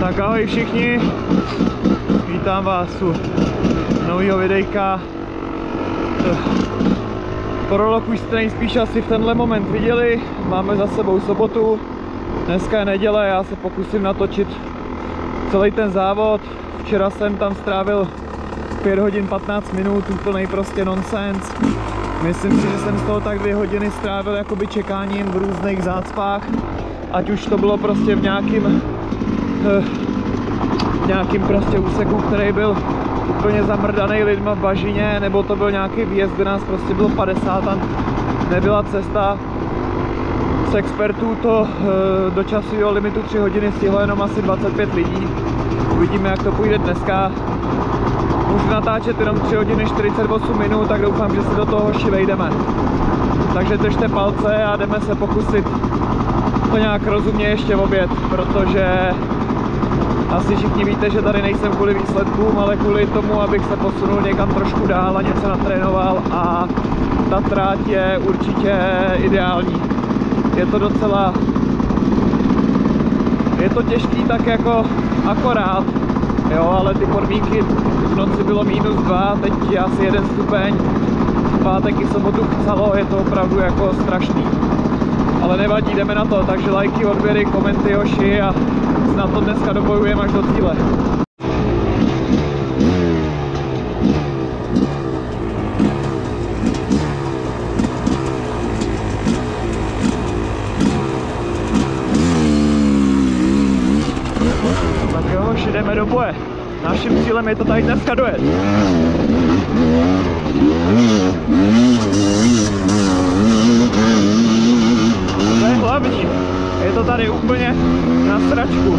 Tak ahoj všichni, vítám vás u nového videjka. Prolog už jste nejspíš asi v tenhle moment viděli, máme za sebou sobotu, dneska je neděle, já se pokusím natočit celý ten závod. Včera jsem tam strávil 5 hodin 15 minut, úplnej prostě nonsens. Myslím si, že jsem z toho tak 2 hodiny strávil jakoby čekáním v různých zácpách, ať už to bylo prostě v nějakým prostě úseku, který byl úplně zamrdaný lidma v bažině, nebo to byl nějaký výjezd, kde nás prostě bylo 50 a nebyla cesta. Z expertů to do časového limitu 3 hodiny stihlo jenom asi 25 lidí. Uvidíme, jak to půjde dneska. Můžu natáčet jenom 3 hodiny 48 minut, tak doufám, že se do toho hoši vejdeme. Takže držte palce a jdeme se pokusit to nějak rozumně ještě obět, protože asi všichni víte, že tady nejsem kvůli výsledkům, ale kvůli tomu, abych se posunul někam trošku dál a něco natrénoval, a ta tráť je určitě ideální. Je to docela... je to těžký tak jako akorát, jo, ale ty podmínky v noci bylo -2, teď je asi 1 stupeň, v pátek i sobotu chcelo, je to opravdu jako strašný. Ale nevadí, jdeme na to, takže lajky, odběry, komenty, hoši, a snad to dneska dobojujeme až do cíle. Tak jo, hoši, jdeme do boje. Naším cílem je to tady dneska dojet. To je hlavní. Je to tady úplně na sračku.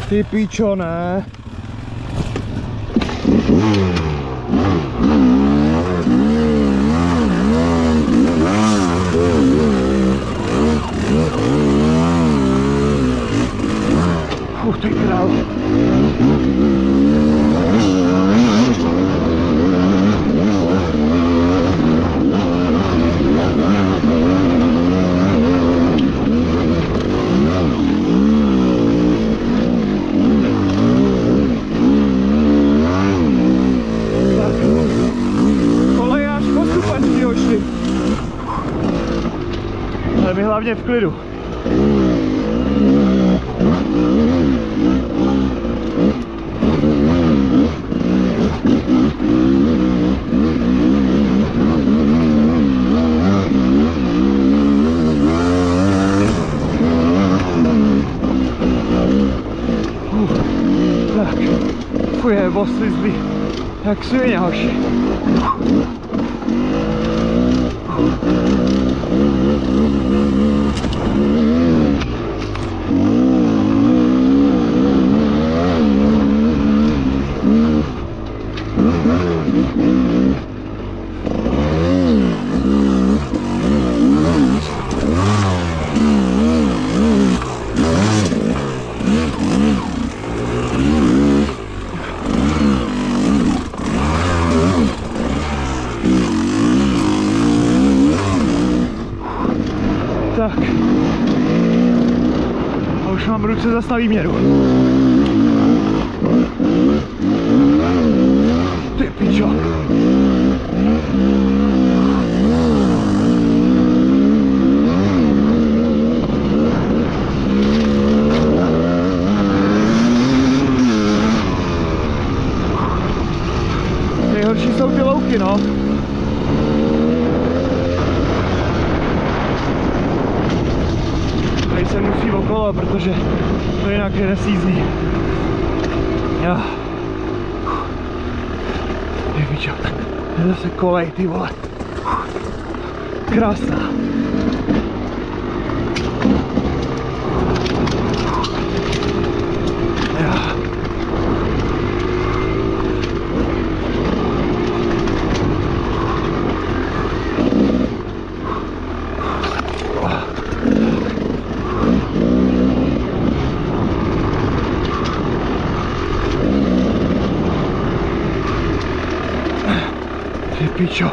Ty píčo, ne? Ty král. Ale my hlavně v klidu. Tak, fuje, oslizlý, jak svině, hoši. Tak. A už mám ruce zas na výměru. Ty pičo. Nejhorší jsou ty louky, no. Tady se musí okolo, protože to jinak je nesízný. Jo. Je pičo, je zase kolej, ty vole. Krásná. Jo. pičo.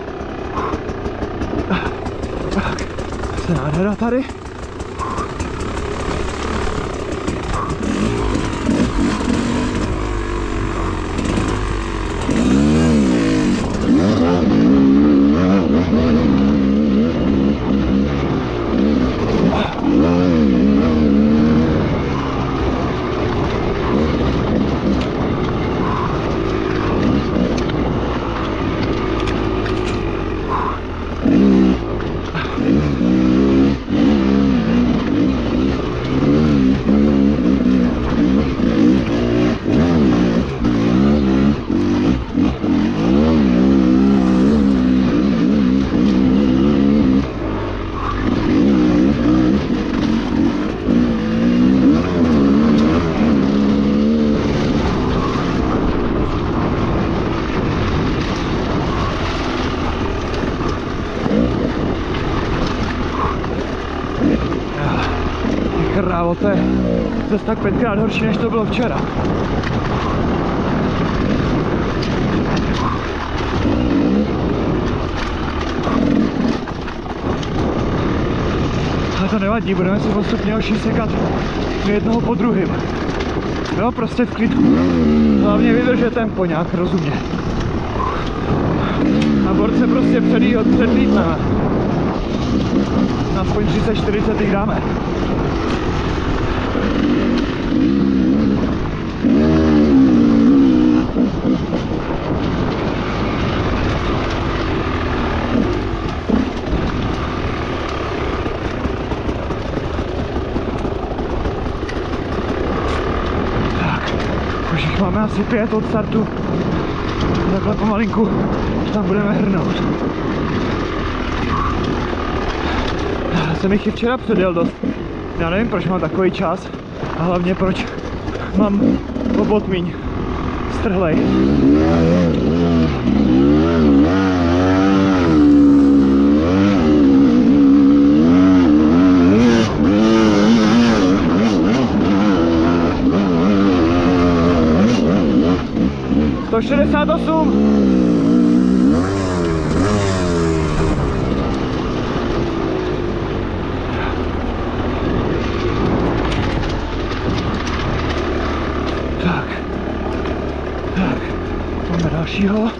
Tak, se nádhera tady. Krávo, to je zase tak 5krát horší, než to bylo včera. Ale to nevadí, budeme si postupně oši sekat jednoho po druhým. Jo, prostě v klidku. Hlavně vydržet tempo nějak rozumně. Na borce prostě předlítneme. Aspoň 30-40 jich dáme. Máme asi 5 od startu, takhle pomalinku, že tam budeme hrnout. Já jsem jich i včera předjel dost, já nevím, proč mám takový čas a hlavně proč mám obot míň strhlej. To 68. Tak. Máme dalšího.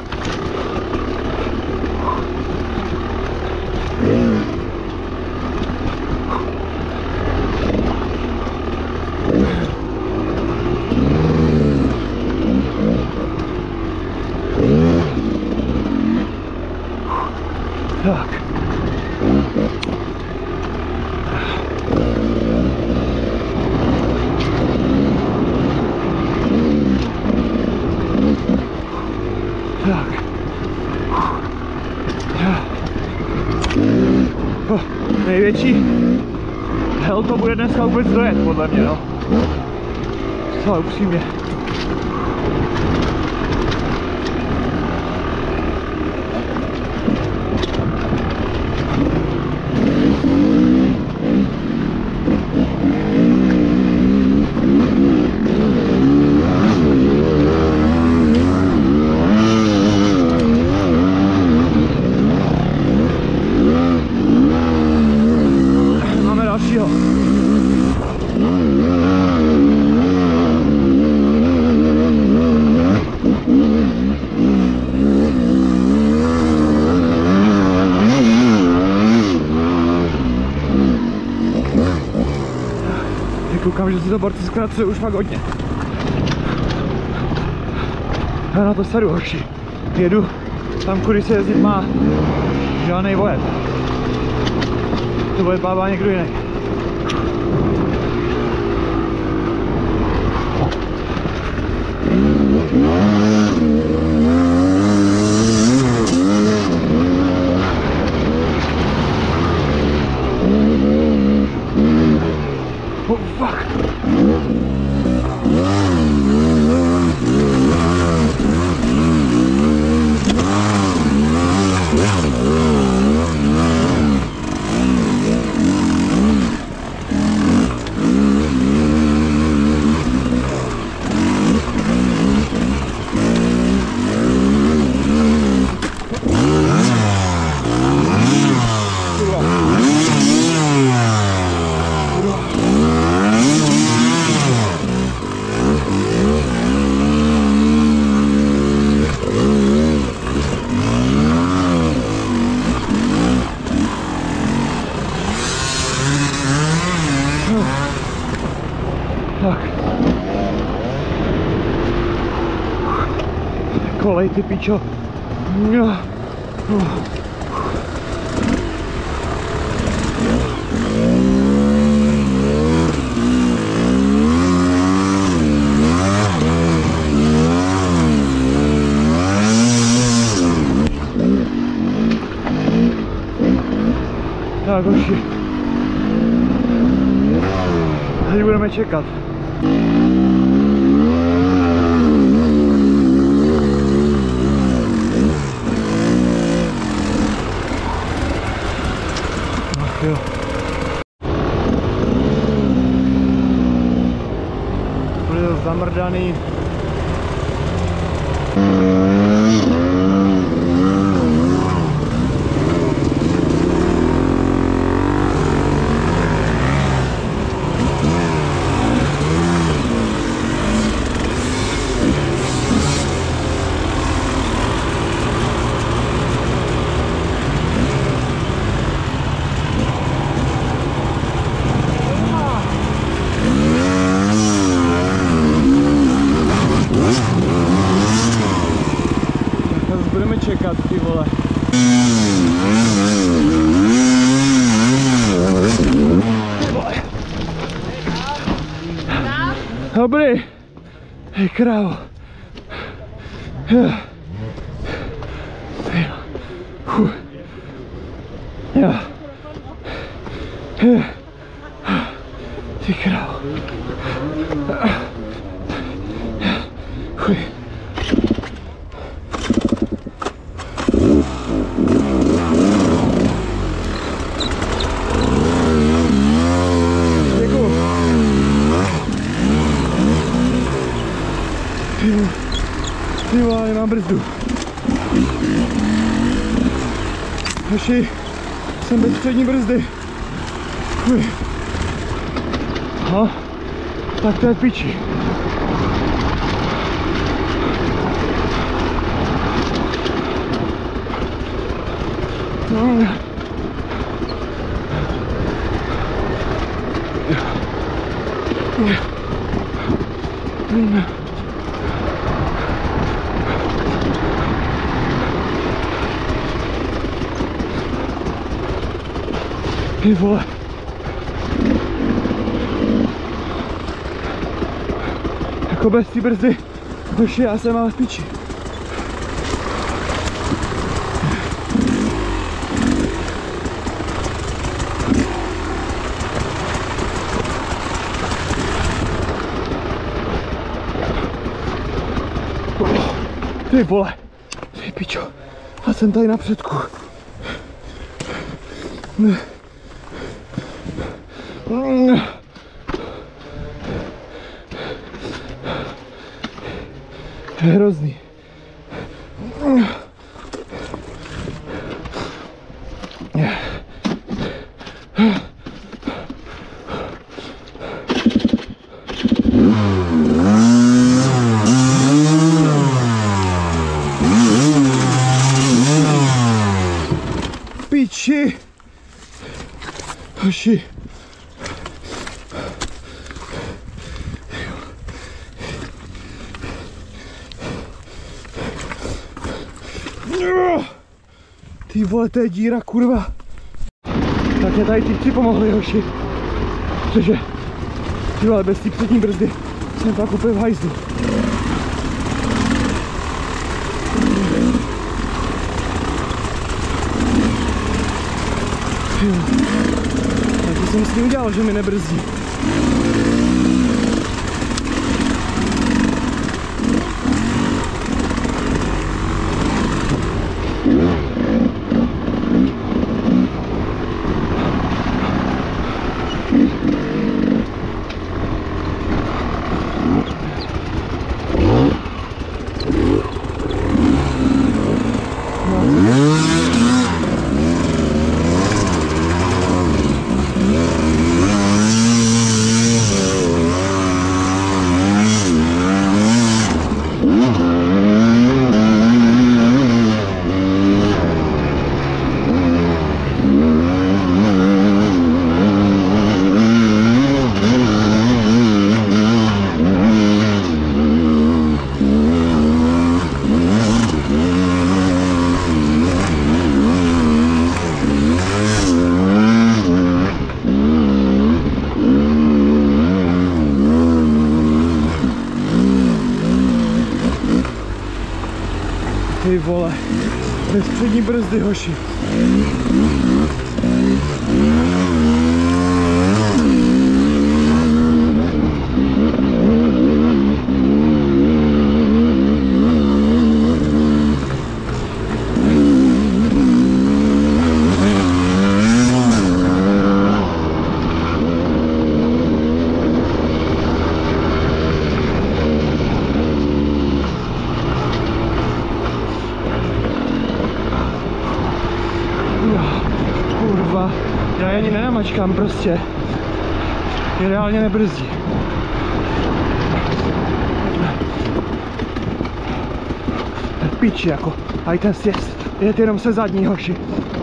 Tak. Největší hell to bude dneska vůbec dojet, podle mě, no. Celé upřímně. Koukám, že si to borci zkracuje už fakt hodně. Já na to sedu, hoši. Jedu tam, kudy se jezdit má. Žádnej vojet. To vojet bává někdo jiný. Oh fuck! kolej, ty pičo. Tak, hoši. Teď budeme čekat. Ach jo. Bude to zamrdaný. Budeme čekat, ty vole. Dobrý. Hej, krávo. Ty krávo. Ty vole, nemám brzdu. Hoši, jsem bez přední brzdy. No, tak to je piči. No. Ty vole. Jako bez té brzdy, hoši, já jsem ale v piči. Ty vole, ty pičo, a jsem tady na předku. To je hrozný. Piči. Hoši. Ty vole, to je díra, kurva. Tak mě tady týpci pomohli, hoši. Protože, ty vole, bez té přední brzdy jsem fakt úplně v hajzlu. Tak to jsem s tím udělal, že mi nebrzdí. Ty vole, bez přední brzdy, hoši. Kurva, já ani nenamačkám prostě. Je reálně nebrzdí. Piči jako, a i ten sjezd, jet jenom se zadní, hoši.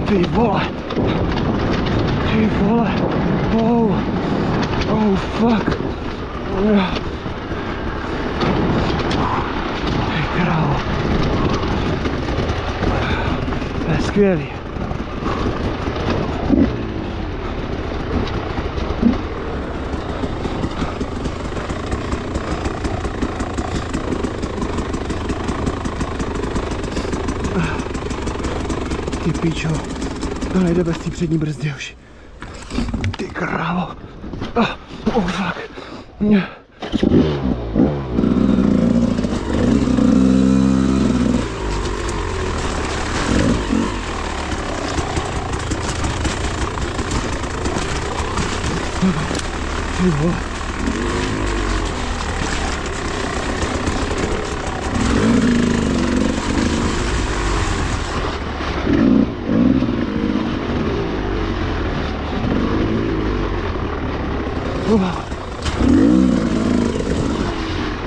Ty vole. Ty vole. Oh. Oh fuck. Ty krávo. To je skvělý. Ty píčo, to nejde bez té přední brzdy, hoši. Ty krávo. Oh fuck. Ty vole.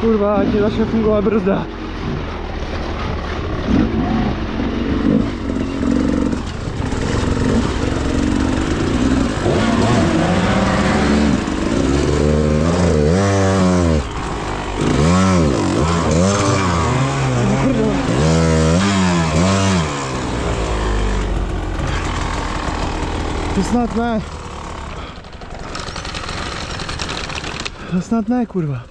Kurva, ať začne fungovat brzda. To snad ne. To snad ne, kurva.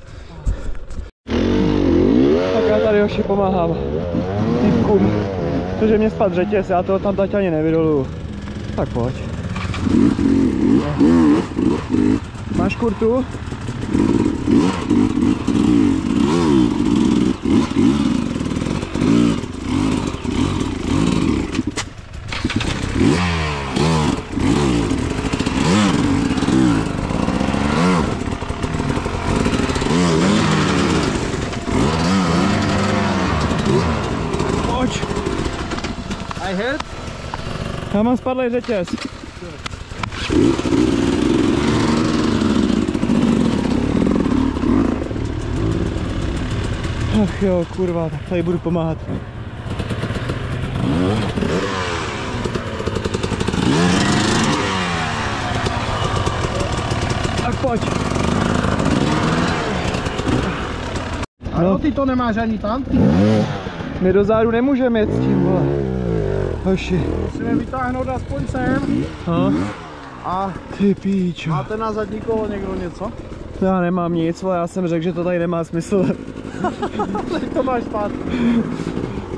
Tak já tady hoši pomáhám týpkům, protože mě spadl řetěz, já toho tam teď ani nevydoluju. Tak pojď. Máš kurtu? Já mám spadlý řetěz. Ach jo, kurva, tak tady budu pomáhat. Tak pojď. No ty to nemáš ani tam, ty. My do zádu nemůžeme jet s tím, vole. Hoši. Musíme vytáhnout aspoň sem. A ty píčo. máte na zadní kolo někdo něco? Já nemám nic, ale já jsem řekl, že to tady nemá smysl. Teď to máš zpátky.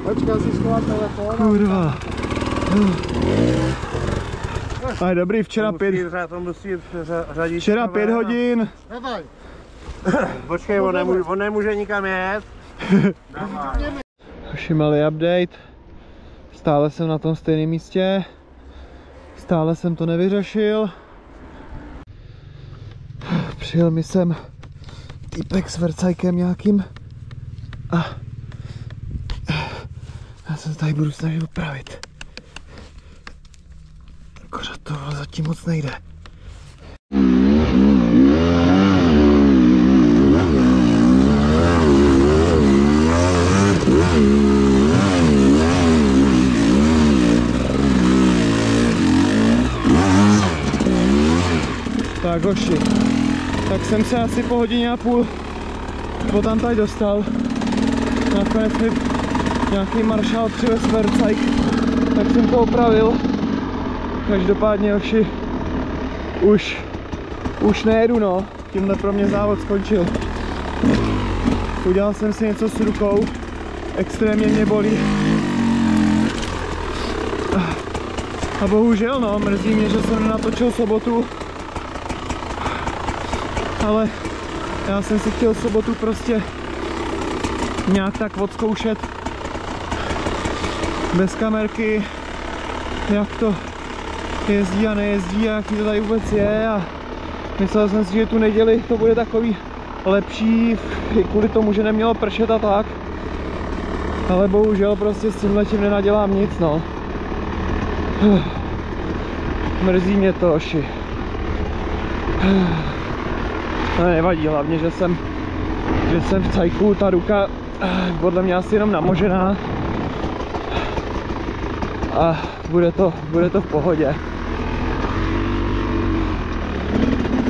Počkej, si schovat telefon. Kurva. Ale dobrý, včera 5 hodin. Dávaj. Počkej, on nemůže nikam jet. Hoši, malý update. Stále jsem na tom stejném místě. Stále jsem to nevyřešil. Přijel mi sem týpek s vercajkem nějakým. A já se tady budu snažit opravit. Akorát to zatím moc nejde. Tak hoši, tak jsem se asi po hodině a půl tam tady dostal. Nakonec mi nějaký maršál přivez vercajk, tak jsem to opravil. Každopádně hoši, už nejedu, no. Tímhle pro mě závod skončil. Udělal jsem si něco s rukou, extrémně mě bolí A bohužel no, mrzí mě, že jsem nenatočil sobotu. Ale já jsem si chtěl sobotu prostě nějak tak odzkoušet bez kamerky, jak to jezdí a nejezdí a jaký to tady vůbec je, a myslel jsem si, že tu neděli to bude takový lepší i kvůli tomu, že nemělo pršet a tak, ale bohužel prostě s tímhletím nenadělám nic, no. Mrzí mě to, oši. No nevadí, hlavně, že jsem v cajku, ta ruka podle mě asi jenom namožená a bude to v pohodě.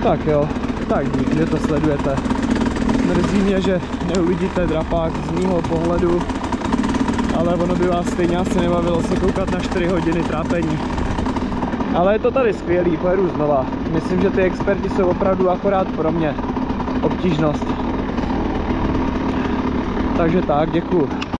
Tak jo, tak díky, že to sledujete. Mrzí mě, že neuvidíte drapák z mýho pohledu, ale ono by vás stejně asi nebavilo se koukat na 4 hodiny trápení. Ale je to tady skvělý, pojedu znova. Myslím, že ty experti jsou opravdu akorát pro mě obtížnost. Takže tak, děkuju.